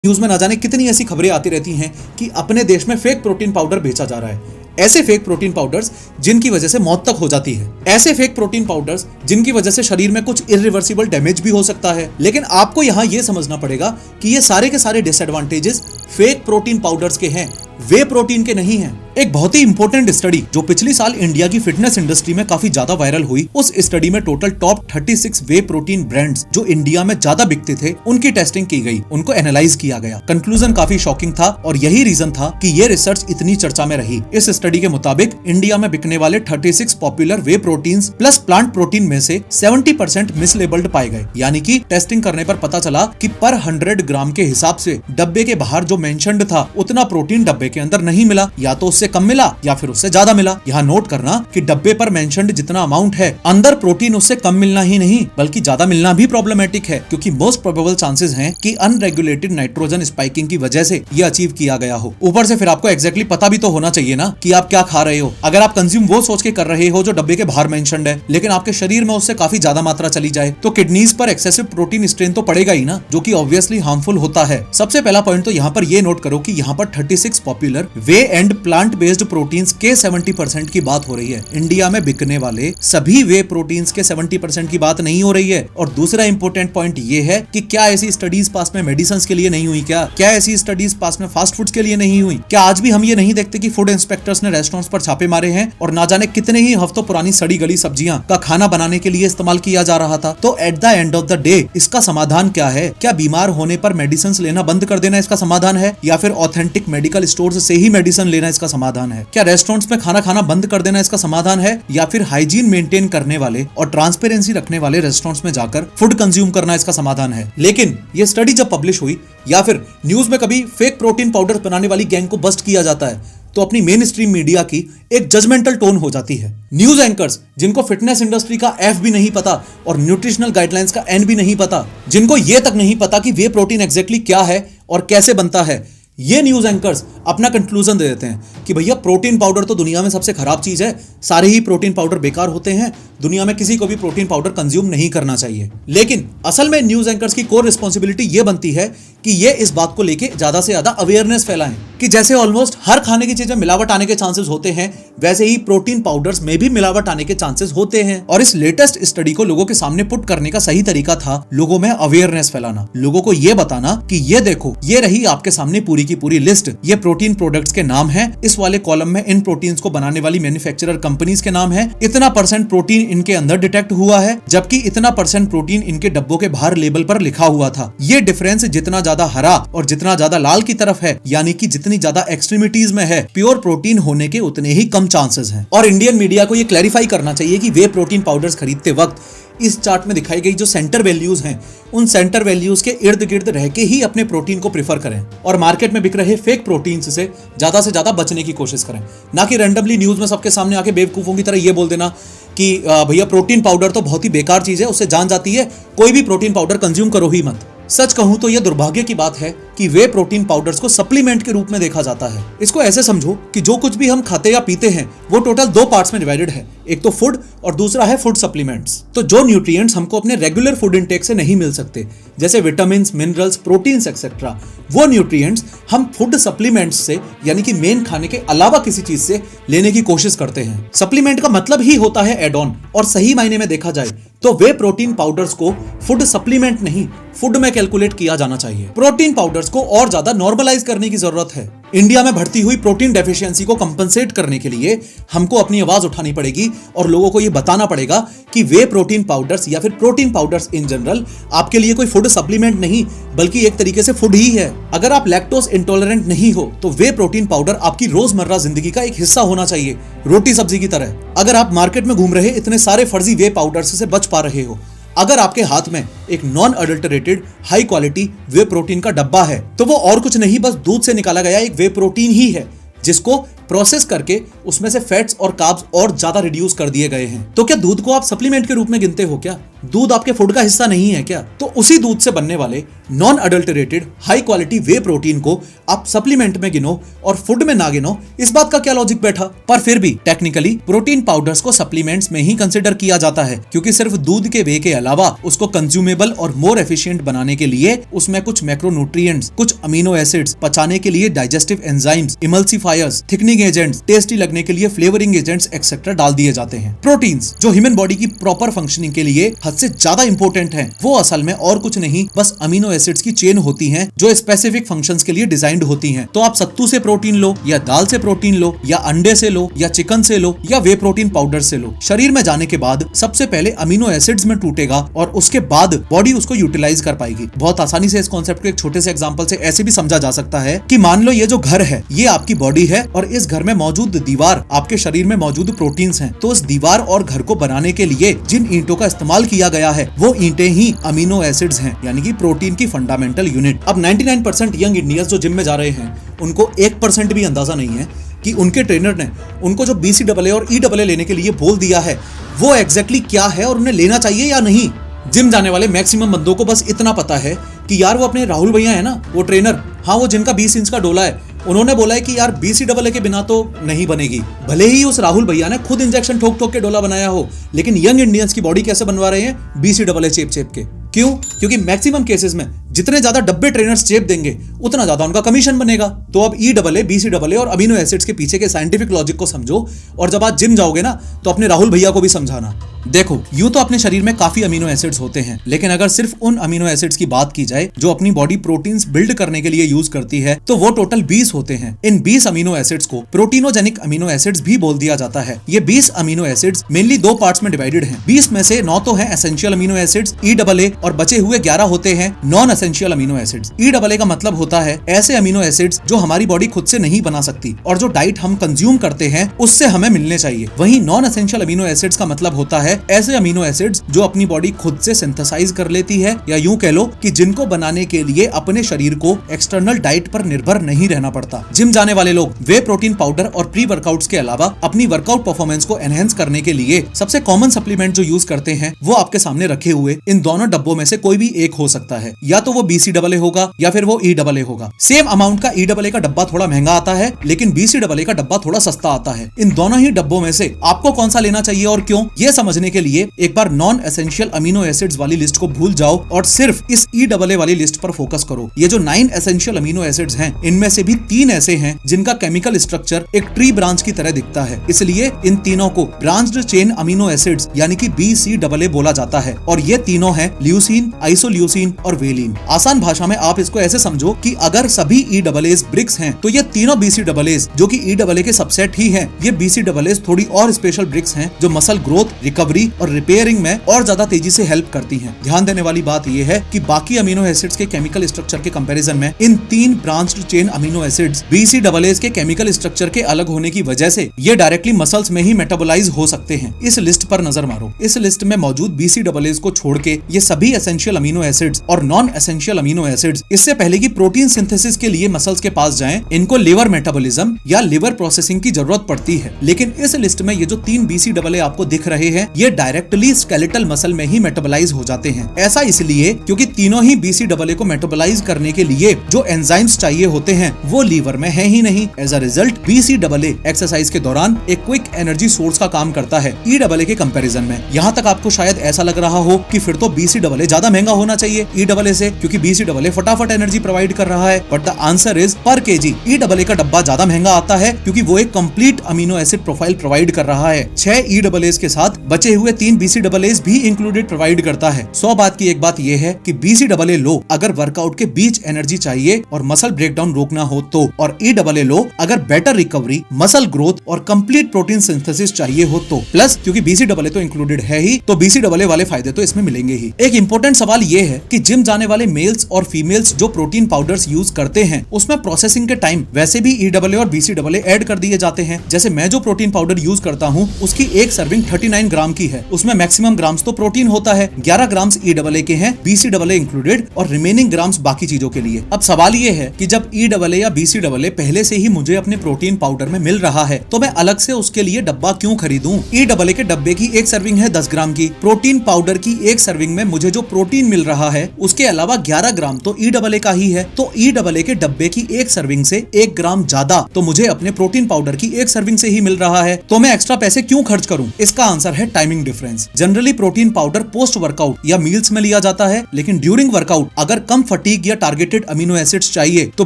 News में ना जाने कितनी ऐसी खबरें आती रहती हैं कि अपने देश में फेक प्रोटीन पाउडर बेचा जा रहा है। ऐसे फेक प्रोटीन पाउडर्स जिनकी वजह से मौत तक हो जाती है। ऐसे फेक प्रोटीन पाउडर्स जिनकी वजह से शरीर में कुछ इरिवर्सिबल डैमेज भी हो सकता है। लेकिन आपको यहाँ ये समझना पड़ेगा कि ये सारे के सारे डिसएडवांटेजेस फेक प्रोटीन पाउडर्स के हैं, वे प्रोटीन के नहीं हैं। एक बहुत ही इंपॉर्टेंट स्टडी जो पिछली साल इंडिया की फिटनेस इंडस्ट्री में काफी ज्यादा वायरल हुई, उस स्टडी में टोटल टॉप 36 वे प्रोटीन ब्रांड्स जो इंडिया में ज्यादा बिकते थे उनकी टेस्टिंग की गई, उनको एनालाइज किया गया। कंक्लूजन काफी शॉकिंग था और यही रीजन था कि ये रिसर्च इतनी चर्चा में रही। इस स्टडी के मुताबिक इंडिया में बिकने वाले 36 पॉपुलर वे प्रोटीन्स प्लस प्लांट प्रोटीन में से 70% मिसलेबल्ड पाए गए। यानी कि टेस्टिंग करने पर पता चला कि पर 100 ग्राम के हिसाब से डब्बे के बाहर जो मेंशन्ड था उतना प्रोटीन डब्बे के अंदर नहीं मिला, या तो उससे कम मिला या फिर उससे ज्यादा मिला। यहाँ नोट करना कि डब्बे पर मेंशन्ड जितना अमाउंट है अंदर प्रोटीन उससे कम मिलना ही नहीं बल्कि ज्यादा मिलना भी प्रॉब्लमेटिक है, क्योंकि मोस्ट प्रोबेबल चांसेस हैं कि अनरेगुलेटेड नाइट्रोजन स्पाइकिंग की वजह से ये अचीव किया गया हो। ऊपर से फिर आपको एग्जैक्टली पता भी तो होना चाहिए ना कि आप क्या खा रहे हो। अगर आप कंज्यूम वो सोच के कर रहे हो जो डब्बे के बाहर मेंशन्ड है, लेकिन आपके शरीर में उससे काफी ज्यादा मात्रा चली जाए तो किडनीज पर एक्सेसिव प्रोटीन स्ट्रेन तो पड़ेगा ही ना, जो कि ऑब्वियसली हार्मफुल होता है। सबसे पहला पॉइंट तो यहाँ पर ये नोट करो कि यहाँ पर 36 popular way and plant based proteins के 70% की बात हो रही है। इंडिया में बिकने वाले सभी वे प्रोटीन्स के 70% की बात नहीं हो रही है। और दूसरा इंपॉर्टेंट पॉइंट ये है कि क्या ऐसी स्टडीज पास में मेडिसिन के लिए नहीं हुई? क्या ऐसी स्टडीज पास में फास्ट फूड्स के लिए नहीं हुई? क्या आज भी हम ये नहीं देखते कि फूड इंस्पेक्टर्स ने रेस्टोरेंट्स पर छापे मारे हैं और ना जाने कितने ही हफ्तों पुरानी सड़ी गली सब्जियां का खाना बनाने के लिए इस्तेमाल किया जा रहा था? तो at the end of the day इसका समाधान क्या है? क्या बीमार होने पर मेडिसिन लेना बंद कर देना इसका समाधान है, या फिर ऑथेंटिक मेडिकल स्टोर्स से ही मेडिसिन लेना इसका समाधान है? क्या रेस्टोरेंट्स में खाना खाना बंद कर देना इसका समाधान है, या फिर हाइजीन मेंटेन करने वाले और ट्रांसपेरेंसी रखने वाले रेस्टोरेंट्स में जाकर फूड कंज्यूम करना इसका समाधान है? लेकिन ये स्टडी जब पब्लिश हुई या फिर न्यूज में कभी फेक प्रोटीन पाउडर बनाने वाली गैंग को बस्ट किया जाता है तो अपनी मेन स्ट्रीम मीडिया की एक जजमेंटल टोन हो जाती है। न्यूज एंकर्स जिनको फिटनेस इंडस्ट्री का एफ भी नहीं पता और न्यूट्रिशनल गाइडलाइंस का एन भी नहीं पता, जिनको ये तक नहीं पता कि वे प्रोटीन एग्जैक्टली क्या है और कैसे बनता है, ये न्यूज एंकर्स अपना कंक्लूजन दे देते हैं कि भैया प्रोटीन पाउडर तो दुनिया में सबसे खराब चीज है, सारे ही प्रोटीन पाउडर बेकार होते हैं, दुनिया में किसी को भी प्रोटीन पाउडर कंज्यूम नहीं करना चाहिए। लेकिन असल में न्यूज एंकर्स की कोर रिस्पॉन्सिबिलिटी ये बनती है कि ये इस बात को लेके ज्यादा से ज्यादा अवेयरनेस फैलाएं कि जैसे ऑलमोस्ट हर खाने की चीज में मिलावट आने के चांसेस होते हैं, वैसे ही प्रोटीन पाउडर्स में भी मिलावट आने के चांसेस होते हैं। और इस लेटेस्ट स्टडी को लोगों के सामने पुट करने का सही तरीका था लोगों में अवेयरनेस फैलाना, लोगों को ये बताना कि ये देखो, ये रही आपके सामने पूरी की पूरी लिस्ट, ये प्रोटीन प्रोडक्ट्स के नाम है, इस वाले कॉलम में इन प्रोटीन्स को बनाने वाली मैन्युफैक्चरर कंपनीज के नाम है, इतना % प्रोटीन इनके अंदर डिटेक्ट हुआ है, जबकि इतना % प्रोटीन इनके डब्बों के बाहर लेबल पर लिखा हुआ था। ये डिफरेंस जितना ज्यादा हरा और जितना ज्यादा लाल की तरफ है, यानी कि जितनी ज्यादा एक्सट्रीमिटीज में है, प्योर प्रोटीन होने के उतने ही कम चांसेस हैं। और इंडियन मीडिया को ये क्लैरिफाई करना चाहिए कि वे प्रोटीन पाउडर्स खरीदते वक्त इस चार्ट में दिखाई गई जो सेंटर वैल्यूज हैं, उन सेंटर वैल्यूज के इर्द गिर्द रह के ही अपने प्रोटीन को प्रेफर करें और मार्केट में बिक रहे फेक प्रोटीन्स से ज्यादा बचने की कोशिश करें। ना कि रैंडमली न्यूज में सबके सामने आके बेवकूफों की तरह ये बोल देना कि भैया प्रोटीन पाउडर तो बहुत ही बेकार चीज है, उससे जान जाती है, कोई भी प्रोटीन पाउडर कंज्यूम करो ही मत। सच कहूं तो यह दुर्भाग्य की बात है कि वे प्रोटीन पाउडर्स को सप्लीमेंट के रूप में देखा जाता है। इसको ऐसे समझो कि जो कुछ भी हम खाते या पीते हैं वो टोटल 2 पार्ट्स में डिवाइडेड है, एक तो फूड और दूसरा है फूड सप्लीमेंट्स। तो जो न्यूट्रिएंट्स हमको अपने रेगुलर फूड इंटेक से नहीं मिल सकते, जैसे विटामिन, मिनरल्स, प्रोटीन्स एक्सेट्रा, वो न्यूट्रिएंट्स हम फूड सप्लीमेंट्स से यानी कि मेन खाने के अलावा किसी चीज से लेने की कोशिश करते हैं। सप्लीमेंट का मतलब ही होता है एड ऑन, और सही मायने में देखा जाए तो वे प्रोटीन पाउडर्स को फूड सप्लीमेंट नहीं, फूड में कैलकुलेट किया जाना चाहिए। प्रोटीन पाउडर्स को और ज्यादा नॉर्मलाइज करने की जरूरत है। इंडिया में बढ़ती हुई प्रोटीन डेफिशिएंसी को कंपनसेट करने के लिए हमको अपनी आवाज उठानी पड़ेगी और लोगों को यह बताना पड़ेगा कि वे प्रोटीन पाउडर्स या फिर प्रोटीन पाउडर्स इन जनरल आपके लिए कोई फूड सप्लीमेंट नहीं बल्कि एक तरीके से फूड ही है। अगर आप लैक्टोज इंटॉलरेंट नहीं हो तो वे प्रोटीन पाउडर आपकी रोजमर्रा जिंदगी का एक हिस्सा होना चाहिए, रोटी सब्जी की तरह। अगर आप मार्केट में घूम रहे इतने सारे फर्जी वे पाउडर्स से बच पा रहे हो, अगर आपके हाथ में एक नॉन अडल्टरेटेड हाई क्वालिटी वे प्रोटीन का डब्बा है तो वो और कुछ नहीं बस दूध से निकाला गया एक वे प्रोटीन ही है, जिसको प्रोसेस करके उसमें से फैट्स और कार्ब्स और ज्यादा रिड्यूस कर दिए गए हैं। तो क्या दूध को आप सप्लीमेंट के रूप में गिनते हो क्या? दूध आपके फूड का हिस्सा नहीं है क्या? तो उसी दूध से बनने वाले नॉन अडल्टरेटेड हाई क्वालिटी वे प्रोटीन को आप सप्लीमेंट में गिनो और फूड में ना गिनो, इस बात का क्या लॉजिक बैठा? पर फिर भी टेक्निकली प्रोटीन पाउडर्स को सप्लीमेंट्स में ही कंसिडर किया जाता है, क्योंकि सिर्फ दूध के वे के अलावा उसको कंज्यूमेबल और मोर एफिशिएंट बनाने के लिए उसमें कुछ मैक्रोन्यूट्रिएंट्स, कुछ अमीनो एसिड्स, पचाने के लिए digestive enzymes, emulsifiers, thickening agents, tasty लगने के लिए फ्लेवरिंग एजेंट्स एक्सेट्रा डाल दिए जाते हैं। प्रोटीन्स जो ह्यूमन बॉडी की प्रॉपर फंक्शनिंग के लिए हद से ज्यादा इंपॉर्टेंट हैं, वो असल में और कुछ नहीं बस अमीनो एसिड्स की चेन होती हैं जो स्पेसिफिक फंक्शंस के लिए डिजाइंड होती हैं। तो आप सत्तू से प्रोटीन लो या दाल से प्रोटीन लो या अंडे से लो या चिकन से लो या वे प्रोटीन पाउडर से लो, शरीर में जाने के बाद सबसे पहले अमीनो एसिड्स में टूटेगा और उसके बाद बॉडी उसको यूटिलाइज कर पाएगी। बहुत आसानी से इस कॉन्सेप्ट को एक छोटे से एग्जांपल से ऐसे भी समझा जा सकता है कि मान लो ये जो घर है ये आपकी बॉडी है और इस घर में मौजूद दीवार आपके शरीर में मौजूद प्रोटीन्स हैं। तो इस दीवार और घर को बनाने के लिए जिन ईंटों का इस्तेमाल किया गया है वो ईंटें ही अमीनो एसिड्स हैं, यानी कि प्रोटीन की फंडामेंटल यूनिट। अब 99% यंग इंडियंस जो जिम में जा रहे हैं उनको 1% भी अंदाजा नहीं है कि उनके ट्रेनर ने उनको जो BCAA और EAA लेने के लिए बोल दिया है वो एग्जैक्टली क्या है और उन्हें लेना चाहिए या नहीं। जिम जाने वाले मैक्सिमम बंदों को बस इतना पता है कि यार वो अपने राहुल भैया है ना, वो ट्रेनर, हाँ वो जिनका 20 इंच का डोला है, उन्होंने बोला है कि यार BCAA के बिना तो नहीं बनेगी। भले ही उस राहुल भैया ने खुद इंजेक्शन ठोक ठोक के डोला बनाया हो, लेकिन यंग इंडियंस की बॉडी कैसे बनवा रहे हैं? BCAA चेप चेप के। क्यों? क्योंकि मैक्सिमम केसेस में जितने ज्यादा डब्बे ट्रेनर्स चेप देंगे उतना ज्यादा उनका कमीशन बनेगा। तो अब EAA, BCAA और अमीनो एसिड्स के पीछे के साइंटिफिक लॉजिक को समझो और जब आप जिम जाओगे ना तो अपने राहुल भैया को भी समझाना। देखो, यूं तो अपने शरीर में काफी अमीनो एसिड्स होते हैं, लेकिन अगर सिर्फ उन अमीनो एसिड्स की बात की जाए जो अपनी बॉडी प्रोटीन्स बिल्ड करने के लिए यूज करती है तो वो टोटल 20 होते हैं। इन 20 अमीनो एसिड्स को प्रोटीनोजेनिक अमीनो एसिड्स भी बोल दिया जाता है। ये 20 अमीनो एसिड्स मेनली 2 पार्ट्स में डिवाइडेड हैं। 20 में से 9 तो हैं एसेंशियल अमीनो एसिड्स EAA और बचे हुए 11 होते हैं non essential amino acids. EAA का मतलब होता है ऐसे अमीनो एसिड्स जो हमारी बॉडी खुद से नहीं बना सकती और जो डाइट हम कंज्यूम करते हैं उससे हमें मिलने चाहिए। वहीं नॉन एसेंशियल अमीनो एसिड्स का मतलब होता है ऐसे अमीनो एसिड्स जो अपनी बॉडी खुद से सिंथेसाइज कर लेती है, या यूं कह लो कि जिनको बनाने के लिए अपने शरीर को एक्सटर्नल डाइट पर निर्भर नहीं रहना पड़ता। जिम जाने वाले लोग वे प्रोटीन पाउडर और प्री वर्कआउट्स के अलावा अपनी वर्कआउट परफॉर्मेंस को एनहेंस करने के लिए सबसे कॉमन सप्लीमेंट जो यूज करते हैं वो आपके सामने रखे हुए इन दोनों डब्बों में से कोई भी एक हो सकता है। या तो वो BCAA होगा या फिर वो EAA होगा। सेम अमाउंट का EAA का डब्बा थोड़ा महंगा आता है, लेकिन BCAA का डब्बा थोड़ा सस्ता आता है। इन दोनों ही डब्बों में से आपको कौन सा लेना चाहिए और क्यों, ये समझने के लिए एक बार नॉन एसेंशियल अमीनो एसिड्स वाली लिस्ट को भूल जाओ और सिर्फ इस EAA वाली लिस्ट पर फोकस करो। ये जो 9 एसेंशियल अमीनो एसिड्स हैं, इनमें से भी 3 ऐसे हैं जिनका केमिकल स्ट्रक्चर एक ट्री ब्रांच की तरह दिखता है, इसलिए इन तीनों को ब्रांच्ड चेन अमीनो एसिड्स यानी कि BCAA बोला जाता है। और ये तीनों हैं ल्यूसीन, आइसोल्यूसीन और वेलिन। आसान भाषा में आप इसको ऐसे समझो कि अगर सभी EAAs ब्रिक्स हैं तो ये तीनों BCAAs जो कि EAA के सबसेट ही हैं, ये BCAAs थोड़ी और स्पेशल ब्रिक्स हैं जो मसल ग्रोथ, रिकवरी और रिपेयरिंग में और ज्यादा तेजी से हेल्प करती हैं। ध्यान देने वाली बात यह है कि बाकी अमीनो एसिड्स के केमिकल स्ट्रक्चर के कंपैरिजन में इन 3 branched chain amino acids BCAAs के केमिकल स्ट्रक्चर के अलग होने की वजह से ये डायरेक्टली मसल्स में ही मेटाबोलाइज हो सकते हैं। इस लिस्ट पर नजर मारो। इस लिस्ट में मौजूद BCAAs को छोड़ के ये सभी एसेंशियल अमीनो एसिड्स और नॉन एसेंशियल अमीनो एसिड्स इससे पहले की प्रोटीन सिंथेसिस के लिए मसल्स के पास जाएं, इनको लिवर मेटाबॉलिज्म या लिवर प्रोसेसिंग की जरूरत पड़ती है। लेकिन इस लिस्ट में ये जो 3 BCAA आपको दिख रहे हैं ये डायरेक्टली स्केलेटल मसल में ही मेटाबोलाइज हो जाते हैं। ऐसा इसलिए क्योंकि तीनों ही BCAA को मेटाबोलाइज करने के लिए जो एंजाइम्स चाहिए होते हैं वो लीवर में है ही नहीं। As a result BCAA exercise के दौरान एक क्विक एनर्जी सोर्स का काम करता है EAA के कंपैरिजन में। यहाँ तक आपको शायद ऐसा लग रहा हो कि फिर तो BCAA ज्यादा महंगा होना चाहिए EAA से, क्योंकि BCAA फटाफट एनर्जी प्रोवाइड कर रहा है। बट द आंसर इज पर केजी EAA का डब्बा ज्यादा महंगा आता है क्योंकि वो एक complete amino acid profile provide कर रहा है। 6 EAAs के साथ बचे हुए 3 BCAAs भी इंक्लूडेड प्रोवाइड करता है। 100 बात की एक बात यह है कि BCAA लो अगर वर्कआउट के बीच एनर्जी चाहिए और मसल ब्रेकडाउन रोकना हो तो, और EAA लो अगर बेटर रिकवरी, मसल ग्रोथ और कंप्लीट प्रोटीन सिंथेसिस चाहिए हो तो। प्लस क्योंकि BCAA तो इंक्लूडेड है ही तो BCAA वाले फायदे तो इसमें मिलेंगे ही। एक इंपॉर्टेंट सवाल ये है कि जिम जाने वाले मेल्स और फीमेल्स जो प्रोटीन पाउडर्स यूज करते हैं उसमें प्रोसेसिंग के टाइम वैसे भी EAA और BCAA ऐड कर दिए जाते हैं। जैसे मैं जो प्रोटीन पाउडर यूज करता हूँ उसकी एक सर्विंग 39 ग्राम की है उसमें मैक्सिमम ग्राम्स तो प्रोटीन होता है, 11 ग्राम्स EAA के हैं, BCAA इंक्लूडेड, और रिमेनिंग ग्राम्स बाकी चीजों के लिए। अब सवाल ये है कि जब EAA या BCAA पहले से ही मुझे अपने प्रोटीन पाउडर में मिल रहा है तो मैं अलग से उसके लिए डब्बा क्यों खरीदूं? EAA के डब्बे की एक सर्विंग है 10 ग्राम की, प्रोटीन पाउडर की एक सर्विंग में मुझे जो प्रोटीन मिल रहा है उसके अलावा 11 ग्राम तो EAA का ही है, तो EAA के डब्बे की एक सर्विंग से 1 ग्राम ज्यादा तो मुझे अपने प्रोटीन पाउडर की एक सर्विंग से ही मिल रहा है, तो मैं एक्स्ट्रा पैसे क्यों खर्च करूं? इसका आंसर है timing difference. Generally protein powder post workout या मील्स में लिया जाता है, लेकिन ड्यूरिंग वर्कआउट अगर कम फटीग या टारगेटेड अमीनो एसिड्स चाहिए तो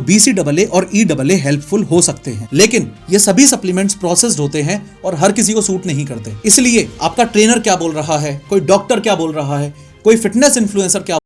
BCAA और EAA हेल्पफुल हो सकते हैं, लेकिन ये सभी सप्लीमेंट्स प्रोसेस्ड होते हैं और हर किसी को सूट नहीं करते। इसलिए आपका ट्रेनर क्या बोल रहा है, कोई डॉक्टर क्या बोल रहा है, कोई फिटनेस इन्फ्लुएंसर क्या